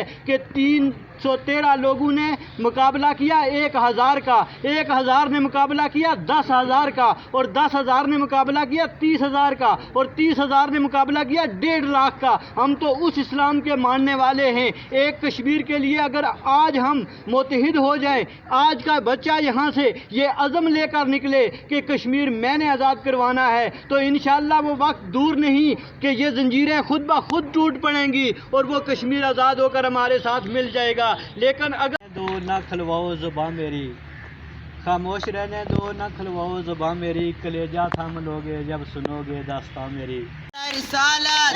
ہے کہ 313 لوگوں نے مقابلہ کیا 1000 کا، 1000 نے مقابلہ کیا 10,000 کا، اور 10,000 نے مقابلہ کیا 30,000 کا، اور 30,000 نے مقابلہ کیا 1.5 لاکھ کا۔ ہم تو اس اسلام کے ماننے والے ہیں۔ ایک کشمیر کے لیے اگر آج ہم متحد ہو جائیں، آج کا بچہ یہاں سے یہ عزم لے کر نکلے کہ کشمیر میں نے آزاد کروانا ہے، تو انشاءاللہ وہ وقت دور نہیں کہ یہ زنجیریں خود بخود ٹوٹ پڑیں گی اور وہ کشمیر آزاد ہو کر ہمارے ساتھ مل جائے گا۔ لیکن اگر دو نہ کھلواؤ زبان میری، خاموش رہنے دو نہ کھلواؤ زبان میری، کلیجہ تھام لوگے جب سنو گے داستان میری۔ رسالت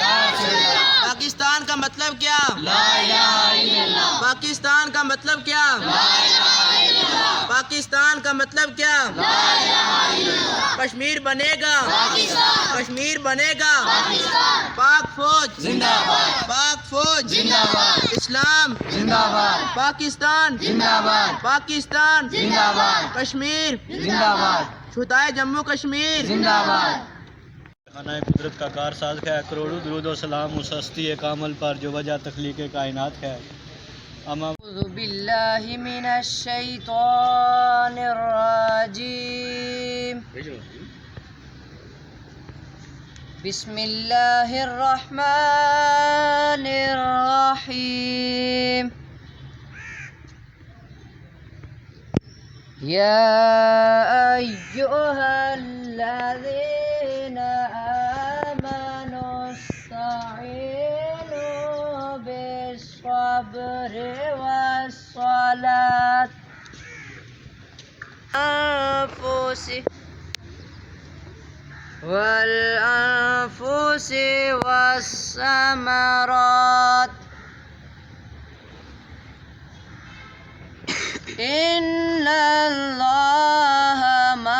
پاکستان کا مطلب کیا؟ لا الہ الا اللہ۔ پاکستان کا مطلب کیا؟ لا الہ الا اللہ۔ پاکستان کا مطلب کیا؟ لا الہ الا اللہ۔ کشمیر بنے گا پاکستان، کشمیر بنے گا پاکستان۔ پاک فوج زندہ باد، پاک فوج زندہ باد۔ اسلام زندہ باد، پاکستان زندہ باد، پاکستان زندہ باد۔ کشمیر زندہ باد، چھٹائے جموں کشمیر زندہ باد۔ خانہ قدرت کا کارساز ہے، کروڑوں درود و سلام اس ہستی کامل پر جو وجہ تخلیق کائنات ہے۔ اعوذ باللہ من الشیطان الرجیم، بسم اللہ الرحمن الرحیم۔ یا ایہا الذین آمنوا استعینوا بالصبر والصلاة والأنفس والثمرات إن الله مع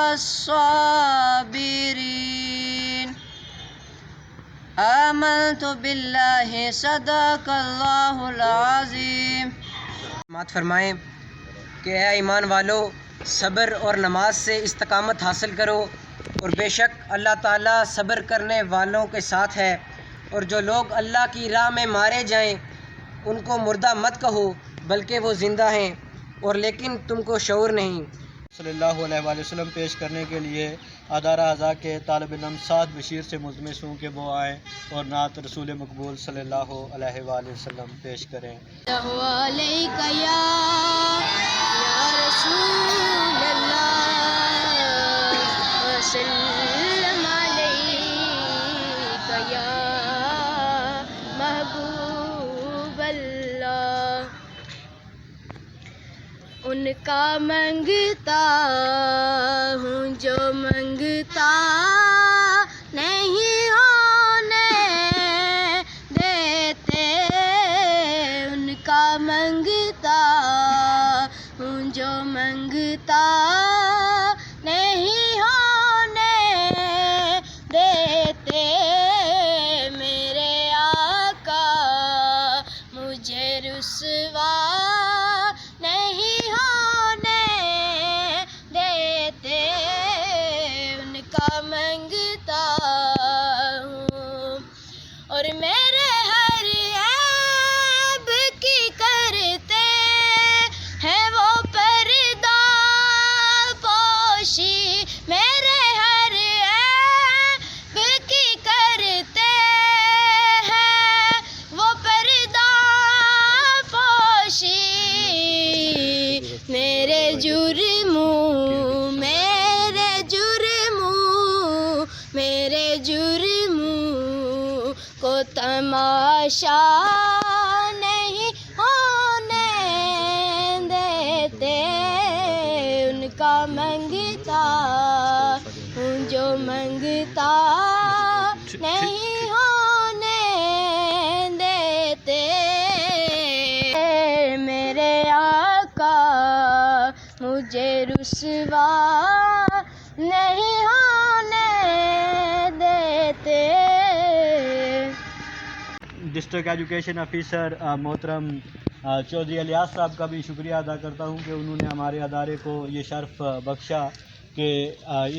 الصابرين۔ آمنت باللہ صدق اللہ العظیم۔ بات فرمائیں کہ اے ایمان والو، صبر اور نماز سے استقامت حاصل کرو، اور بے شک اللہ تعالیٰ صبر کرنے والوں کے ساتھ ہے۔ اور جو لوگ اللہ کی راہ میں مارے جائیں ان کو مردہ مت کہو، بلکہ وہ زندہ ہیں اور لیکن تم کو شعور نہیں۔ صلی اللہ علیہ وآلہ وسلم پیش کرنے کے لیے ادارہ اعضاء کے طالب علم سعد بشیر سے ملتمس ہوں کہ وہ آئیں اور نعت رسول مقبول صلی اللہ علیہ وآلہ وسلم پیش کریں۔ علیک یا رسول اللہ، وسلم علیک یا محبوب اللہ۔ ان کا منگتا ہوں جو منگتا نہیں ہونے دیتے، ان کا منگتا ہوں جو منگتا نہیں ہونے دیتے، میرے آقا مجھے رسوا نہیں ہونے دیتے، ان کا منگتا ہوں اور میرے ہر عیب کی کرتے ہیں وہ پردہ پوشی، میرے ہر عیب کی کرتے ہیں وہ پردہ پوشی، میرے جرموں میرے جرموں میرے جرموں کو تماشا نہیں ہونے دیتے، ان کا منگتا ہوں جو منگتا نہیں ہونے دیتے، میرے آقا مجھے رسوا نہیں ہونے دیتے۔ ڈسٹرکٹ ایجوکیشن آفیسر محترم چودھری الیاس صاحب کا بھی شکریہ ادا کرتا ہوں کہ انہوں نے ہمارے ادارے کو یہ شرف بخشا کہ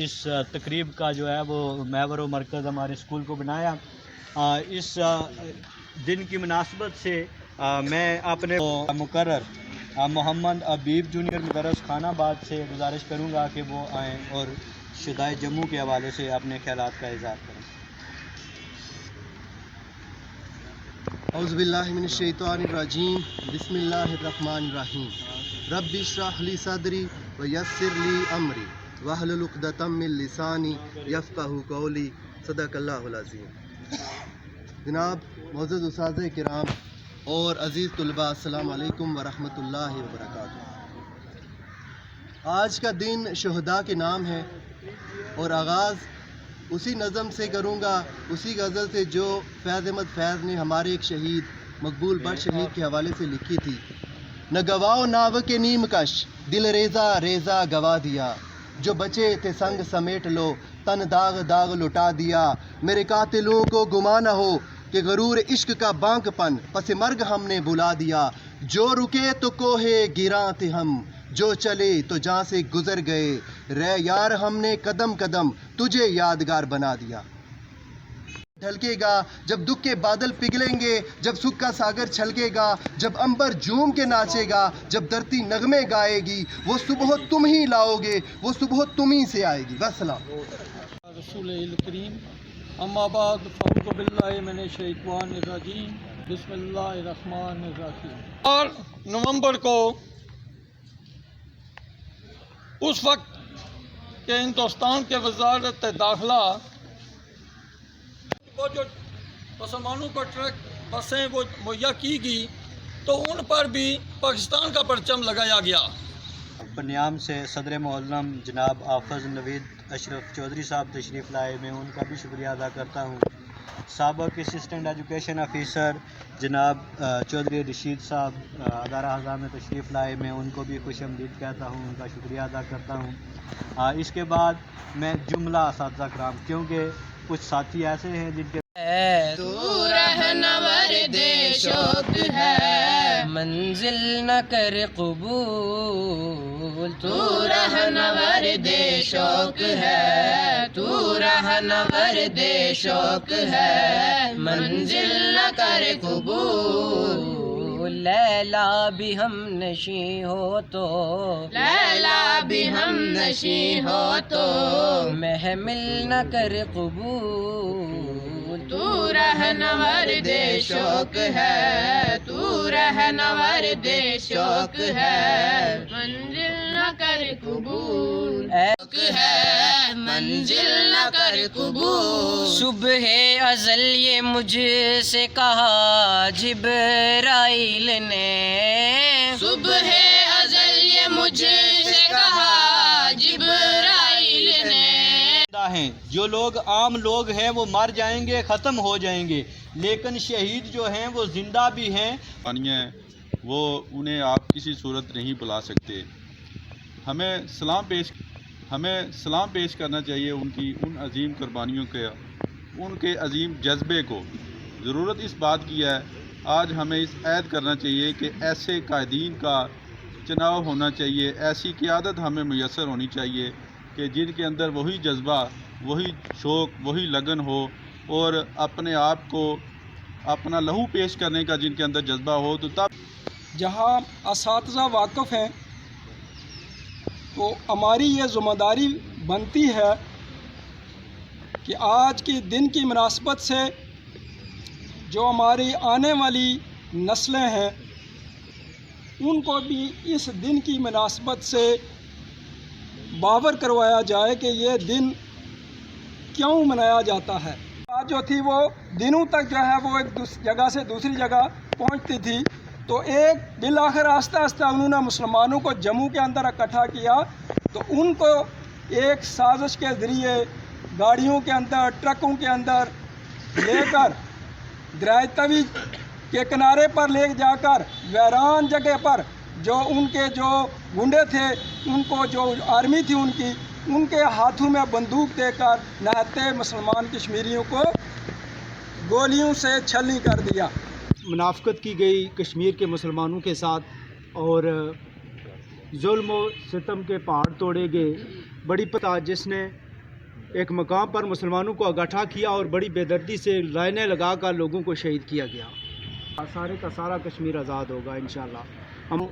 اس تقریب کا جو ہے وہ محور و مرکز ہمارے اسکول کو بنایا۔ اس دن کی مناسبت سے میں اپنے مقرر محمد ابیب جونیئر مدرس خان آباد سے گزارش کروں گا کہ وہ آئیں اور شدائے جموں کے حوالے سے اپنے خیالات کا اظہار کریں۔ اعوذ باللہ من الشیطان الرجیم، بسم اللہ الرحمن الرحیم۔ رب اشرح لی صدری ویسر لی امری واحلل عقدۃ من لسانی یفقہوا قولی، صدق اللہ العظیم۔ جناب معزز اساتذہ کرام اور عزیز طلباء، السلام علیکم ورحمۃ اللہ وبرکاتہ۔ آج کا دن شہداء کے نام ہے اور آغاز اسی نظم سے کروں گا، اسی غزل سے جو فیض احمد فیض نے ہمارے ایک شہید مقبول بٹ شہید کے حوالے سے لکھی تھی۔ نہ گواؤ ناو کے نیم کش، دل ریزہ ریزہ گوا دیا، جو بچے تھے سنگ سمیٹ لو، تن داغ داغ لٹا دیا۔ میرے قاتلوں کو گمان نہ ہو کہ غرور عشق کا بانک پن پس مرگ ہم نے بلا دیا۔ جو رکے تو کوہ گراں تھے ہم، جو چلے تو جہاں سے گزر گئے، رے یار ہم نے قدم قدم تجھے یادگار بنا دیا۔ ڈھلکے گا جب دکھ کے بادل پگھلیں گے، جب سکھ کا ساگر چھلکے گا، جب امبر جھوم کے ناچے گا، جب دھرتی نغمے گائے گی، وہ صبح تم ہی لاؤ گے، وہ صبح تم ہی سے آئے گی۔ والسلام۔ رسول کریم، اما بعد فاعوذ باللہ من الشیطان الرجیم، بسم اللہ الرحمن الرحیم۔ 4 نومبر کو اس وقت کہ ہندوستان کے وزارت داخلہ کو جو مسلمانوں کو ٹرک بسیں وہ مہیا کی گئی تو ان پر بھی پاکستان کا پرچم لگایا گیا۔ بنیام سے صدر معظم جناب حافظ نوید اشرف چودھری صاحب تشریف لائے، میں ان کا بھی شکریہ ادا کرتا ہوں۔ سابق اسسٹنٹ ایجوکیشن آفیسر جناب چودھری رشید صاحب ادارہ ہزار میں تشریف لائے، میں ان کو بھی خوش آمدید کہتا ہوں، ان کا شکریہ ادا کرتا ہوں۔ اس کے بعد میں جملہ اساتذہ کرام، کیونکہ کچھ ساتھی ایسے ہیں جن کے تو رہنور دے شوق ہے، منزل نہ کر قبول، تو رہنور دے شوق ہے، تو رہنور دے شوق ہے، منزل نہ کر قبول۔ لیلا بھی ہم نشیں ہو تو، لیلا بھی ہم نشیں ہو تو، محمل نہ کر قبول، تو رہنور دے شوق ہے، تو رہنور دے شوق ہے، منزل نہ کر قبول، شوق ہے منزل نہ کر قبول۔ صبح ازل یہ مجھ سے کہا جبرائیل نے، صبح ازل یہ مجھ سے کہا جبرائیل نے۔ ہیں جو لوگ عام لوگ ہیں وہ مر جائیں گے، ختم ہو جائیں گے، لیکن شہید جو ہیں وہ زندہ بھی ہیں۔ وہ انہیں آپ کسی صورت نہیں بلا سکتے۔ ہمیں سلام پیش کرنا چاہیے ان کی ان عظیم قربانیوں کے، ان کے عظیم جذبے کو۔ ضرورت اس بات کی ہے، آج ہمیں اس عہد کرنا چاہیے کہ ایسے قائدین کا چناؤ ہونا چاہیے، ایسی قیادت ہمیں میسر ہونی چاہیے کہ جن کے اندر وہی جذبہ، وہی شوق، وہی لگن ہو، اور اپنے آپ کو اپنا لہو پیش کرنے کا جن کے اندر جذبہ ہو، تو تب جہاں اساتذہ واقف ہیں تو ہماری یہ ذمہ داری بنتی ہے کہ آج کے دن کی مناسبت سے جو ہماری آنے والی نسلیں ہیں ان کو بھی اس دن کی مناسبت سے باور کروایا جائے کہ یہ دن کیوں منایا جاتا ہے۔ آج جو تھی وہ دنوں تک جو ہے وہ ایک جگہ سے دوسری جگہ پہنچتی تھی، تو ایک بالآخر آہستہ آہستہ انہوں نے مسلمانوں کو جموں کے اندر اکٹھا کیا، تو ان کو ایک سازش کے ذریعے گاڑیوں کے اندر، ٹرکوں کے اندر لے کر دریائے توی کے کنارے پر لے جا کر ویران جگہ پر جو ان کے جو گنڈے تھے، ان کو جو آرمی تھی ان کے ہاتھوں میں بندوق دے کر نہتے مسلمان کشمیریوں کو گولیوں سے چھلنی کر دیا۔ منافقت کی گئی کشمیر کے مسلمانوں کے ساتھ اور ظلم و ستم کے پہاڑ توڑے گئے۔ بڑی پتہ جس نے ایک مقام پر مسلمانوں کو اکٹھا کیا اور بڑی بے دردی سے لائنیں لگا کر لوگوں کو شہید کیا گیا۔ سارے کا سارا کشمیر آزاد ہوگا انشاءاللہ. ہم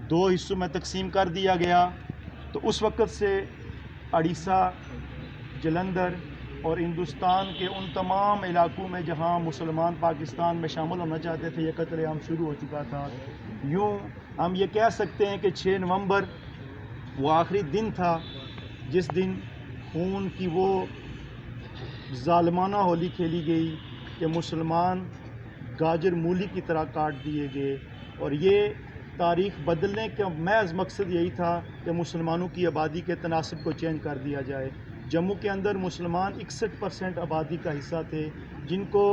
2 حصوں میں تقسیم کر دیا گیا تو اس وقت سے اڑیسہ، جلندھر اور ہندوستان کے ان تمام علاقوں میں جہاں مسلمان پاکستان میں شامل ہونا چاہتے تھے یہ قتل عام شروع ہو چکا تھا. یوں ہم یہ کہہ سکتے ہیں کہ 6 نومبر وہ آخری دن تھا جس دن خون کی وہ ظالمانہ ہولی کھیلی گئی کہ مسلمان گاجر مولی کی طرح کاٹ دیے گئے. اور یہ تاریخ بدلنے کا محض مقصد یہی تھا کہ مسلمانوں کی آبادی کے تناسب کو چینج کر دیا جائے. جموں کے اندر مسلمان 61% آبادی کا حصہ تھے جن کو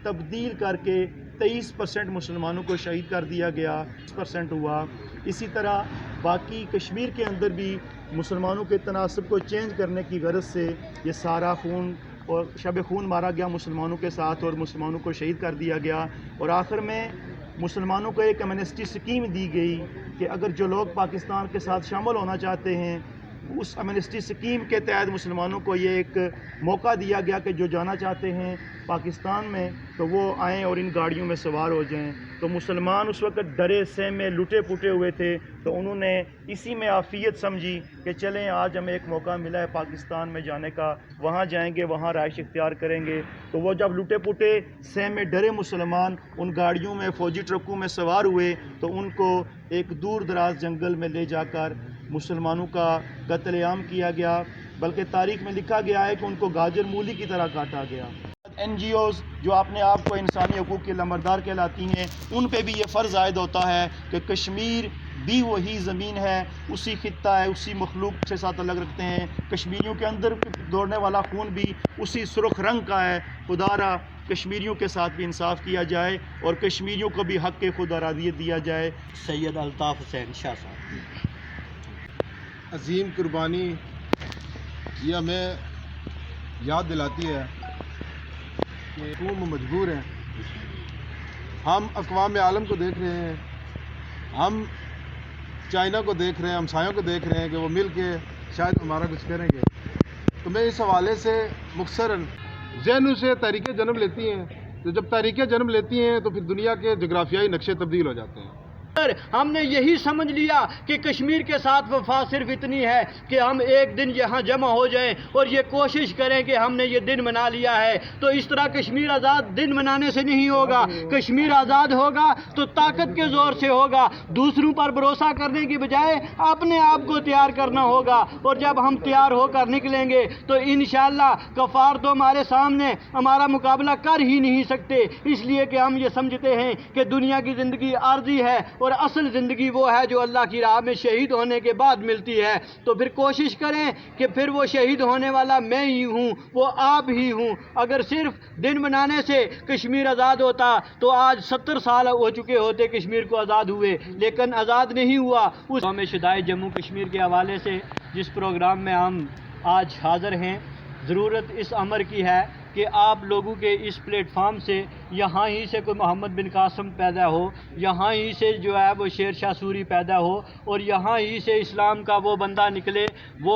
تبدیل کر کے 23% مسلمانوں کو شہید کر دیا گیا، 20% ہوا. اسی طرح باقی کشمیر کے اندر بھی مسلمانوں کے تناسب کو چینج کرنے کی غرض سے یہ سارا خون اور شب خون مارا گیا مسلمانوں کے ساتھ اور مسلمانوں کو شہید کر دیا گیا. اور آخر میں مسلمانوں کو ایک ایمنسٹی اسکیم دی گئی کہ اگر جو لوگ پاکستان کے ساتھ شامل ہونا چاہتے ہیں اس ایمنسٹی اسکیم کے تحت مسلمانوں کو یہ ایک موقع دیا گیا کہ جو جانا چاہتے ہیں پاکستان میں تو وہ آئیں اور ان گاڑیوں میں سوار ہو جائیں. تو مسلمان اس وقت ڈرے سہمے لٹے پٹے ہوئے تھے تو انہوں نے اسی میں عافیت سمجھی کہ چلیں آج ہمیں ایک موقع ملا ہے پاکستان میں جانے کا، وہاں جائیں گے، وہاں رہائش اختیار کریں گے. تو وہ جب لٹے پٹے سہمے ڈرے مسلمان ان گاڑیوں میں فوجی ٹرکوں میں سوار ہوئے تو ان کو ایک دور دراز جنگل میں لے جا کر مسلمانوں کا قتل عام کیا گیا. بلکہ تاریخ میں لکھا گیا ہے کہ ان کو گاجر مولی کی طرح کاٹا گیا. NGOs جو اپنے آپ کو انسانی حقوق کے لمبردار کہلاتی ہیں ان پہ بھی یہ فرض عائد ہوتا ہے کہ کشمیر بھی وہی زمین ہے، اسی خطہ ہے، اسی مخلوق کے ساتھ الگ رکھتے ہیں. کشمیریوں کے اندر دوڑنے والا خون بھی اسی سرخ رنگ کا ہے. خدا را کشمیریوں کے ساتھ بھی انصاف کیا جائے اور کشمیریوں کو بھی حق خود ارادیت دیا جائے. سید الطاف حسین شاہ صاحب. عظیم قربانی یہ ہمیں یاد دلاتی ہے کہ قوم مجبور ہیں. ہم اقوام عالم کو دیکھ رہے ہیں، ہم چائنا کو دیکھ رہے ہیں، ہمسایوں کو دیکھ رہے ہیں کہ وہ مل کے شاید ہمارا کچھ کریں گے. تو میں اس حوالے سے مختصراً ذہنوں سے تحریکیں جنم لیتی ہیں. تو جب تحریکیں جنم لیتی ہیں تو پھر دنیا کے جغرافیائی نقشے تبدیل ہو جاتے ہیں. ہم نے یہی سمجھ لیا کہ کشمیر کے ساتھ وفا صرف اتنی ہے کہ ہم ایک دن یہاں جمع ہو جائیں اور یہ کوشش کریں کہ ہم نے یہ دن منا لیا ہے. تو اس طرح کشمیر آزاد دن منانے سے نہیں ہوگا. کشمیر آزاد ہوگا تو طاقت کے زور سے ہوگا. دوسروں پر بھروسہ کرنے کی بجائے اپنے آپ کو تیار کرنا ہوگا. اور جب ہم تیار ہو کر نکلیں گے تو انشاءاللہ کفار تو ہمارے سامنے ہمارا مقابلہ کر ہی نہیں سکتے. اس لیے کہ ہم یہ سمجھتے ہیں کہ دنیا کی زندگی عارضی ہے اور اصل زندگی وہ ہے جو اللہ کی راہ میں شہید ہونے کے بعد ملتی ہے. تو پھر کوشش کریں کہ پھر وہ شہید ہونے والا میں ہی ہوں، وہ آپ ہی ہوں. اگر صرف دن منانے سے کشمیر آزاد ہوتا تو آج 70 سال ہو چکے ہوتے کشمیر کو آزاد ہوئے، لیکن آزاد نہیں ہوا. اس قوم شدائے جموں کشمیر کے حوالے سے جس پروگرام میں ہم آج حاضر ہیں، ضرورت اس امر کی ہے کہ آپ لوگوں کے اس پلیٹ فارم سے یہاں ہی سے کوئی محمد بن قاسم پیدا ہو، یہاں ہی سے جو ہے وہ شیر شاہ سوری پیدا ہو اور یہاں ہی سے اسلام کا وہ بندہ نکلے، وہ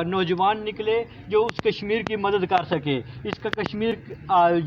نوجوان نکلے جو اس کشمیر کی مدد کر سکے. اس کا کشمیر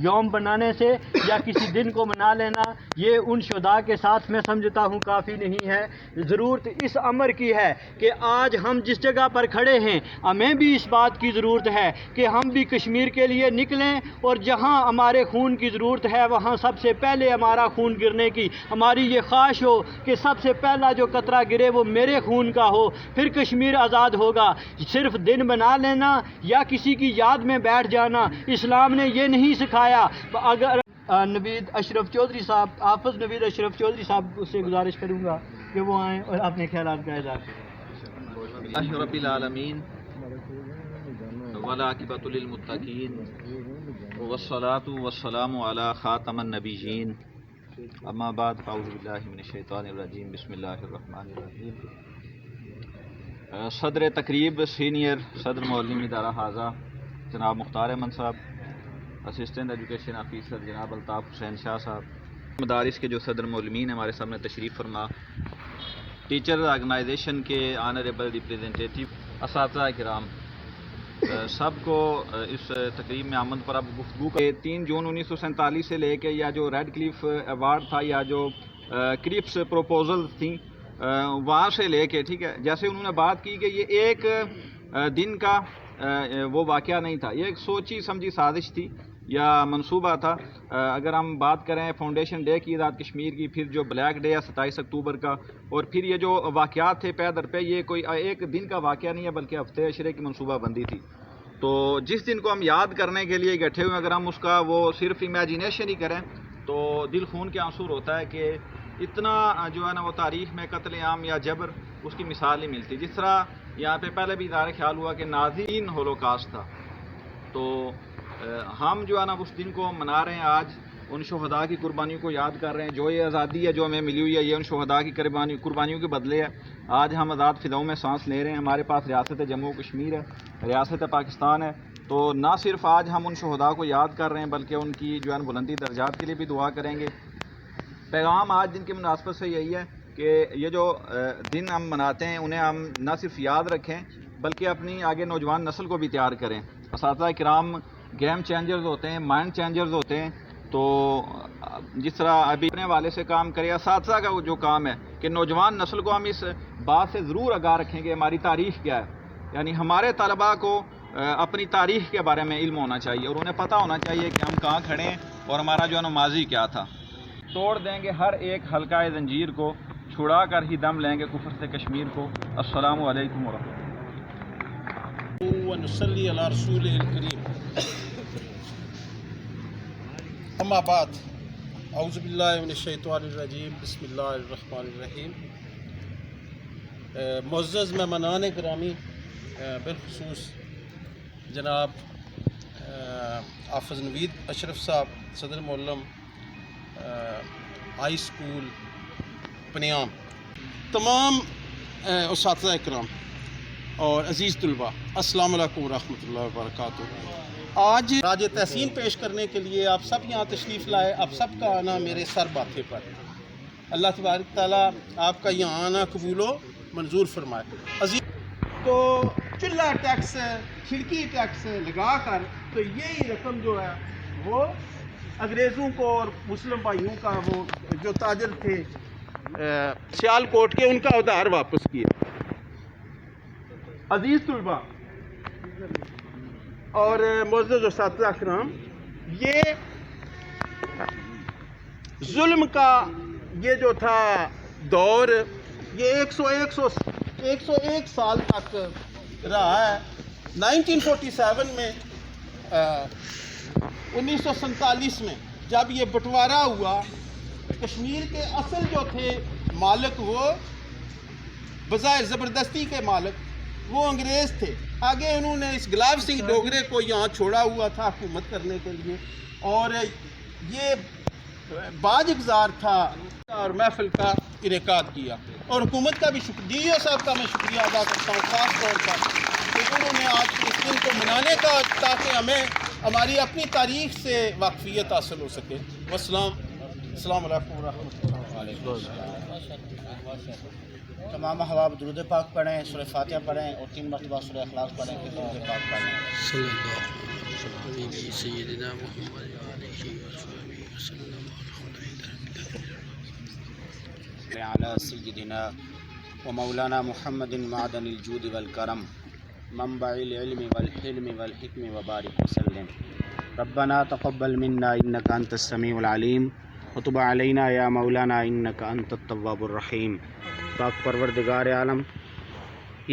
یوم بنانے سے یا کسی دن کو منا لینا یہ ان شہداء کے ساتھ میں سمجھتا ہوں کافی نہیں ہے. ضرورت اس امر کی ہے کہ آج ہم جس جگہ پر کھڑے ہیں ہمیں بھی اس بات کی ضرورت ہے کہ ہم بھی کشمیر کے لیے نکلیں اور جہاں ہمارے خون کی ضرورت ہے وہاں سب سے پہلے ہمارا خون گرنے کی ہماری یہ خواہش ہو کہ سب سے پہلا جو قطرہ گرے وہ میرے خون کا ہو. پھر کشمیر آزاد ہوگا. صرف دن بنا لینا یا کسی کی یاد میں بیٹھ جانا اسلام نے یہ نہیں سکھایا. اگر نوید اشرف چودھری صاحب، حافظ نوید اشرف چودھری صاحب سے گزارش کروں گا کہ وہ آئیں اور اپنے خیالات کا اظہار کریں. اللہ رب العالمین والعاقبۃ للمتقین والصلاة والسلام علی خاتم النبیین اما بعد اعوذ باللہ من الشیطان الرجیم بسم اللہ الرحمن الرحیم. صدر تقریب سینئر صدر معلم ادارہ حاضہ جناب مختار احمد صاحب، اسسٹنٹ ایجوکیشن آفیسر جناب الطاف حسین شاہ صاحب، مدارس کے جو صدر معلمین ہمارے سامنے تشریف فرما، ٹیچر آرگنائزیشن کے آنریبل ریپریزنٹیٹیو، اساتذہ کرام، سب کو اس تقریب میں آمد پر اب گفتگو 3 جون 1947 سے لے کے یا جو ریڈ کلیف ایوارڈ تھا یا جو کریپس پروپوزل تھیں وہاں سے لے کے ٹھیک ہے، جیسے انہوں نے بات کی کہ یہ ایک دن کا وہ واقعہ نہیں تھا، یہ ایک سوچی سمجھی سازش تھی یا منصوبہ تھا۔ اگر ہم بات کریں فاؤنڈیشن ڈے کی، آزاد کشمیر کی، پھر جو بلیک ڈے ہے 27 اکتوبر کا، اور پھر یہ جو واقعات تھے پے در پہ، یہ کوئی ایک دن کا واقعہ نہیں ہے بلکہ ہفتے عشرے کی منصوبہ بندی تھی۔ تو جس دن کو ہم یاد کرنے کے لیے بیٹھے ہوئے اگر ہم اس کا وہ صرف امیجینیشن ہی کریں تو دل خون کے آنسو ہوتا ہے کہ اتنا جو ہے نا وہ تاریخ میں قتل عام یا جبر اس کی مثال نہیں ملتی۔ جس طرح یہاں پہ پہلے بھی اظہار خیال ہوا کہ نازی ہولوکاسٹ تھا، تو ہم جو ہے نا اس دن کو منا رہے ہیں، آج ان شہداء کی قربانیوں کو یاد کر رہے ہیں۔ جو یہ آزادی ہے جو ہمیں ملی ہوئی ہے یہ ان شہداء کی قربانیوں کے بدلے ہے۔ آج ہم آزاد فضاؤں میں سانس لے رہے ہیں، ہمارے پاس ریاست جموں و کشمیر ہے، ریاست پاکستان ہے، تو نہ صرف آج ہم ان شہداء کو یاد کر رہے ہیں بلکہ ان کی جو ہے بلندی درجات کے لیے بھی دعا کریں گے۔ پیغام آج دن کی مناسبت سے یہی ہے کہ یہ جو دن ہم مناتے ہیں انہیں ہم نہ صرف یاد رکھیں بلکہ اپنی آگے نوجوان نسل کو بھی تیار کریں۔ اساتذہ کرام گیم چینجرز ہوتے ہیں، مائنڈ چینجرز ہوتے ہیں، تو جس طرح ابھی اپنے والے سے کام کرے، اساتذہ کا جو کام ہے کہ نوجوان نسل کو ہم اس بات سے ضرور آگاہ رکھیں کہ ہماری تاریخ کیا ہے، یعنی ہمارے طلباء کو اپنی تاریخ کے بارے میں علم ہونا چاہیے اور انہیں پتہ ہونا چاہیے کہ ہم کہاں کھڑے ہیں اور ہمارا جو ہے نا ماضی کیا تھا۔ توڑ دیں گے ہر ایک حلقہ زنجیر کو، چھڑا کر ہی دم لیں گے کفر سے کشمیر کو۔ السلام علیکم ورحمۃ اللہ۔ ونصلي على رسوله الكريم اما بعد اعوذ باللہ من الشیطان الرجیم بسم اللہ الرحمن الرحیم۔ معزز مہمانان گرامی، بالخصوص جناب حافظ نوید اشرف صاحب، صدر معلم ہائی اسکول پنیام، تمام اساتذہ اکرام اور عزیز طلباء، السلام علیکم ورحمۃ اللہ وبرکاتہ۔ آج راج تحسین پیش کرنے کے لیے آپ سب یہاں تشریف لائے، آپ سب کا آنا میرے سر ماتھے پر۔ اللہ تبارک تعالیٰ آپ کا یہاں آنا قبول و منظور فرمائے۔ عزیز تو چولہا ٹیکس، کھڑکی ٹیکس لگا کر تو یہی رقم جو ہے وہ انگریزوں کو اور مسلم بھائیوں کا وہ جو تاجر تھے سیال کوٹ کے، ان کا ادھار واپس کیا۔ عزیز طلباء اور معزز اساتذہ اکرام، یہ ظلم کا یہ جو تھا دور، یہ 101 سال تک رہا ہے۔ 1947 میں 1947 میں جب یہ بٹوارا ہوا، کشمیر کے اصل جو تھے مالک، وہ بظاہر زبردستی کے مالک وہ انگریز تھے۔ آگے انہوں نے اس گلاب سنگھ ڈوگرے کو یہاں چھوڑا ہوا تھا حکومت کرنے کے لیے، اور یہ باج گزار تھا اور محفل کا انعقاد کیا، اور حکومت کا بھی ڈی او صاحب کا میں شکریہ ادا کرتا ہوں خاص طور پر کہ انہوں نے آج اس دن کو منانے کا، تاکہ ہمیں ہماری اپنی تاریخ سے واقفیت حاصل ہو سکے۔ السلام علیکم ورحمۃ اللہ۔ تمام احباب درود پاک پڑھیں، سورہ فاتحہ پڑھیں اور 3 مرتبہ سورہ اخلاص پڑھیں، پھر درود پاک پڑھیں۔ صلی اللہ علیہ سیدنا محمد علیہ وسلم علی سیدنا و مولانا محمد معدن الجود والکرم منبع العلم والحلم والحکم وبارک وسلم۔ ربنا تقبل منا انک انت السمیع العلیم وتب علینا یا مولانا انک انت التواب الرحیم۔ پاک پروردگار عالم،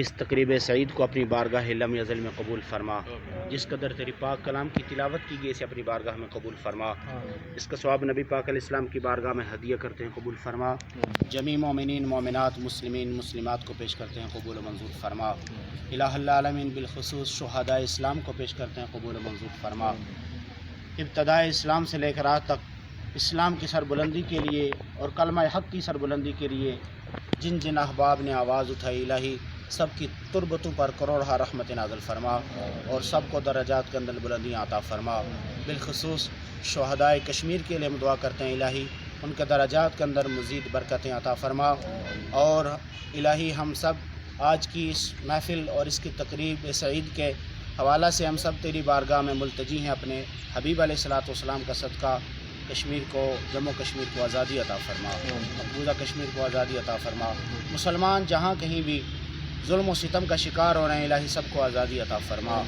اس تقریب سعید کو اپنی بارگاہ لم یزل میں قبول فرما، جس قدر تیری پاک کلام کی تلاوت کی گئی اسے اپنی بارگاہ میں قبول فرما، اس کا ثواب نبی پاک علیہ السلام کی بارگاہ میں ہدیہ کرتے ہیں، قبول فرما۔ جمیع مومنین مومنات مسلمین مسلمات کو پیش کرتے ہیں، قبول و منظور فرما۔ الہ العالمین بالخصوص شہداء اسلام کو پیش کرتے ہیں، قبول و منظور فرما۔ ابتدائے اسلام سے لے کر آج تک اسلام کی سربلندی کے لیے اور کلمہ حق کی سربلندی کے لیے جن جن احباب نے آواز اٹھائی، الہی سب کی تربتوں پر کروڑہ رحمت نازل فرما اور سب کو درجات کے اندر بلندیاں عطا فرما۔ بالخصوص شہداء کشمیر کے لیے ہم دعا کرتے ہیں، الہی ان کے درجات کے اندر مزید برکتیں عطا فرما، اور الہی ہم سب آج کی اس محفل اور اس کی تقریب سعید کے حوالہ سے ہم سب تیری بارگاہ میں ملتجی ہیں، اپنے حبیب علیہ الصلوۃ والسلام کا صدقہ کشمیر کو، جموں کشمیر کو آزادی عطا فرما، مقبوضہ کشمیر کو آزادی عطا فرما۔ مسلمان جہاں کہیں بھی ظلم و ستم کا شکار ہو رہے ہیں، الہی سب کو آزادی عطا فرما۔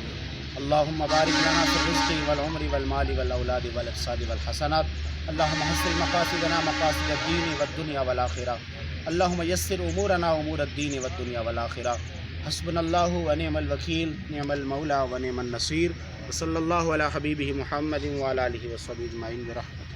اللہم بارک لنا فی الرزق والعمر والمال والاولاد والاقتصاد والحسنات، اللہم حسن مقاصدنا مقاصد الدین والدنیا والآخرہ، اللہم یسر امورنا امور الدین والدنیا والآخرہ۔ حسبنا اللہ ونعم الوکیل، نعم المولا ونعم النصیر، وصلی اللہ علی حبیبہ محمد وعلی آلہ وصحبہ اجمعین برحمتہ۔